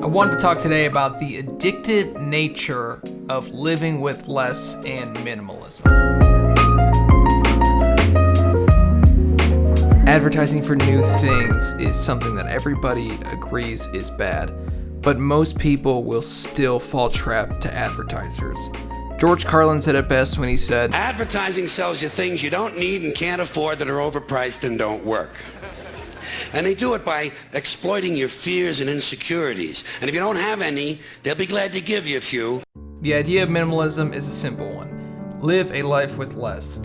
wanted to talk today about the addictive nature of living with less and minimalism. Advertising for new things is something that everybody agrees is bad, but most people will still fall trap to advertisers. George Carlin said it best when he said, "Advertising sells you things you don't need and can't afford that are overpriced and don't work. And they do it by exploiting your fears and insecurities. And if you don't have any, they'll be glad to give you a few." The idea of minimalism is a simple one. Live a life with less.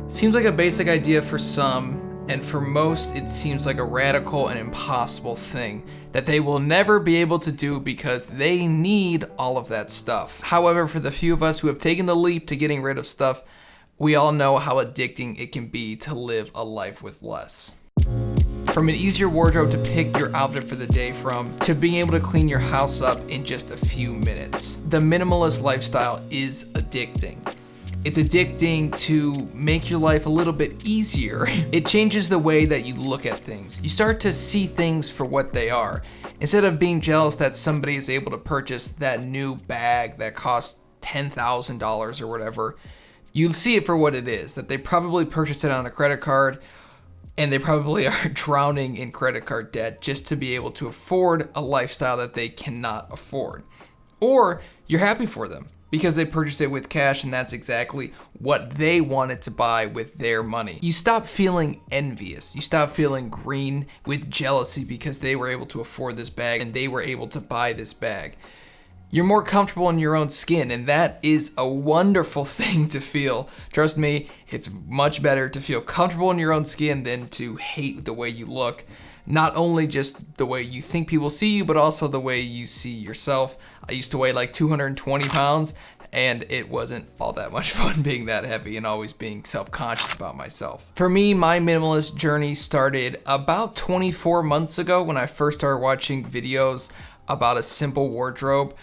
Seems like a basic idea for some, and for most it seems like a radical and impossible thing that they will never be able to do because they need all of that stuff. However, for the few of us who have taken the leap to getting rid of stuff, we all know how addicting it can be to live a life with less. From an easier wardrobe to pick your outfit for the day from, to being able to clean your house up in just a few minutes. The minimalist lifestyle is addicting. It's addicting to make your life a little bit easier. It changes the way that you look at things. You start to see things for what they are. Instead of being jealous that somebody is able to purchase that new bag that costs $10,000 or whatever, you see it for what it is, that they probably purchased it on a credit card, and they probably are drowning in credit card debt just to be able to afford a lifestyle that they cannot afford. Or you're happy for them because they purchased it with cash and that's exactly what they wanted to buy with their money. You stop feeling envious. You stop feeling green with jealousy because they were able to afford this bag and they were able to buy this bag. You're more comfortable in your own skin, and that is a wonderful thing to feel. Trust me, it's much better to feel comfortable in your own skin than to hate the way you look. Not only just the way you think people see you, but also the way you see yourself. I used to weigh like 220 pounds, and it wasn't all that much fun being that heavy and always being self-conscious about myself. For me, my minimalist journey started about 24 months ago when I first started watching videos about a simple wardrobe.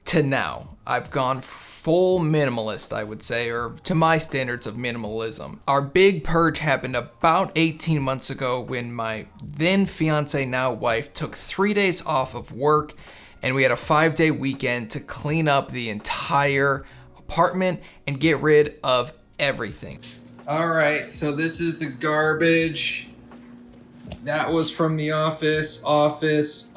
To now, I've gone full minimalist, I would say, or to my standards of minimalism. Our big purge happened about 18 months ago when my then fiance, now wife, took 3 days off of work and we had a 5-day weekend to clean up the entire apartment and get rid of everything. All right, so this is the garbage. That was from the office, office,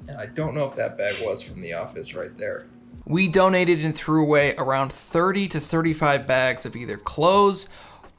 and I don't know if that bag was from the office right there. We donated and threw away around 30 to 35 bags of either clothes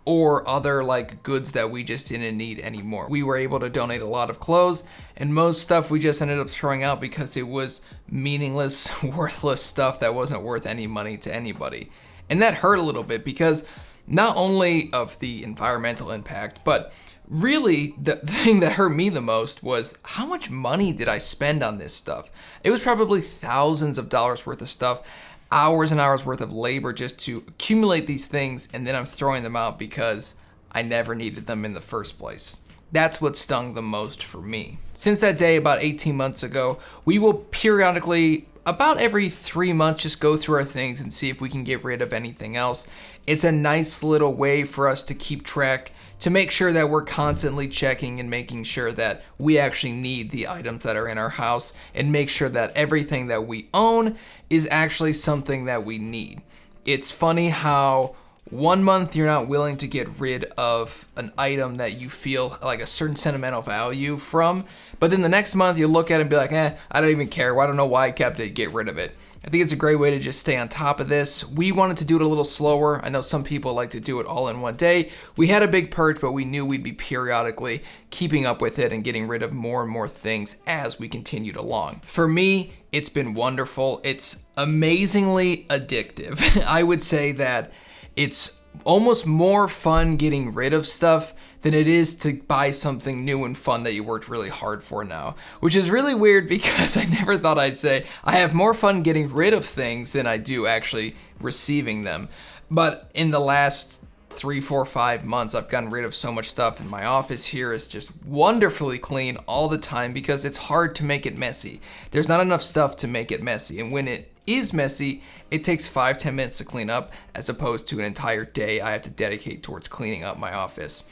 or other like goods that we just didn't need anymore. We were able to donate a lot of clothes, and most stuff we just ended up throwing out because it was meaningless, worthless stuff that wasn't worth any money to anybody. And that hurt a little bit because not only of the environmental impact, but really the thing that hurt me the most was how much money did I spend on this stuff? It was probably thousands of dollars worth of stuff, hours and hours worth of labor just to accumulate these things, and then I'm throwing them out because I never needed them in the first place. That's what stung the most for me. Since that day about 18 months ago, we will periodically, about every 3 months, just go through our things and see if we can get rid of anything else. It's a nice little way for us to keep track, to make sure that we're constantly checking and making sure that we actually need the items that are in our house, and make sure that everything that we own is actually something that we need. It's funny how 1 month you're not willing to get rid of an item that you feel like a certain sentimental value from, but then the next month you look at it and be like, I don't even care. I don't know why I kept it, get rid of it. I think it's a great way to just stay on top of this. We wanted to do it a little slower. I know some people like to do it all in one day. We had a big purge, but we knew we'd be periodically keeping up with it and getting rid of more and more things as we continued along. For me, it's been wonderful. It's amazingly addictive. I would say that it's almost more fun getting rid of stuff than it is to buy something new and fun that you worked really hard for now, which is really weird because I never thought I'd say I have more fun getting rid of things than I do actually receiving them. But in the last 3, 4, 5 months, I've gotten rid of so much stuff, and my office here is just wonderfully clean all the time because it's hard to make it messy. There's not enough stuff to make it messy, and when it is messy, it takes 5-10 minutes to clean up, as opposed to an entire day I have to dedicate towards cleaning up my office.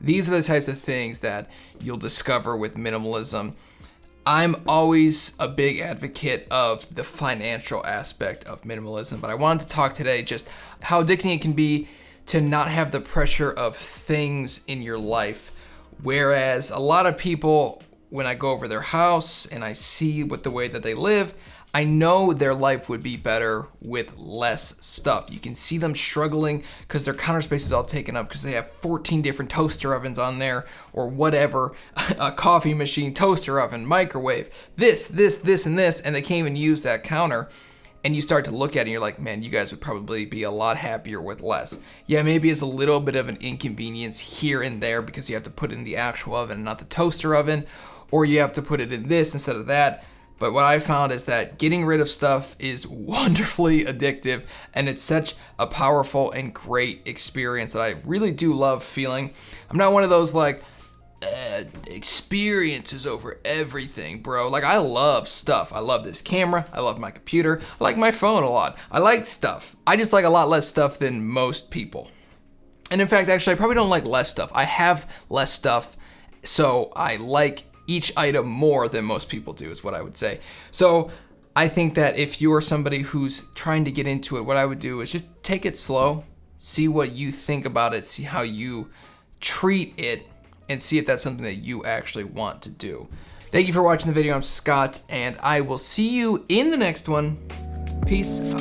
These are the types of things that you'll discover with minimalism. I'm always a big advocate of the financial aspect of minimalism, but I wanted to talk today just how addicting it can be to not have the pressure of things in your life. Whereas a lot of people, when I go over their house and I see what the way that they live, I know their life would be better with less stuff. You can see them struggling because their counter space is all taken up because they have 14 different toaster ovens on there or whatever, a coffee machine, toaster oven, microwave, this, and this, and they can't even use that counter. And you start to look at it and you're like, man, you guys would probably be a lot happier with less. Yeah, maybe it's a little bit of an inconvenience here and there because you have to put it in the actual oven and not the toaster oven, or you have to put it in this instead of that. But what I found is that getting rid of stuff is wonderfully addictive, and it's such a powerful and great experience that I really do love feeling. I'm not one of those like, experiences over everything, bro. Like, I love stuff. I love this camera. I love my computer. I like my phone a lot. I like stuff. I just like a lot less stuff than most people. And in fact, actually, I probably don't like less stuff. I have less stuff, so I like each item more than most people do, is what I would say. So I think that if you are somebody who's trying to get into it, what I would do is just take it slow, see what you think about it, see how you treat it, and see if that's something that you actually want to do. Thank you for watching the video. I'm Scott, and I will see you in the next one. Peace out.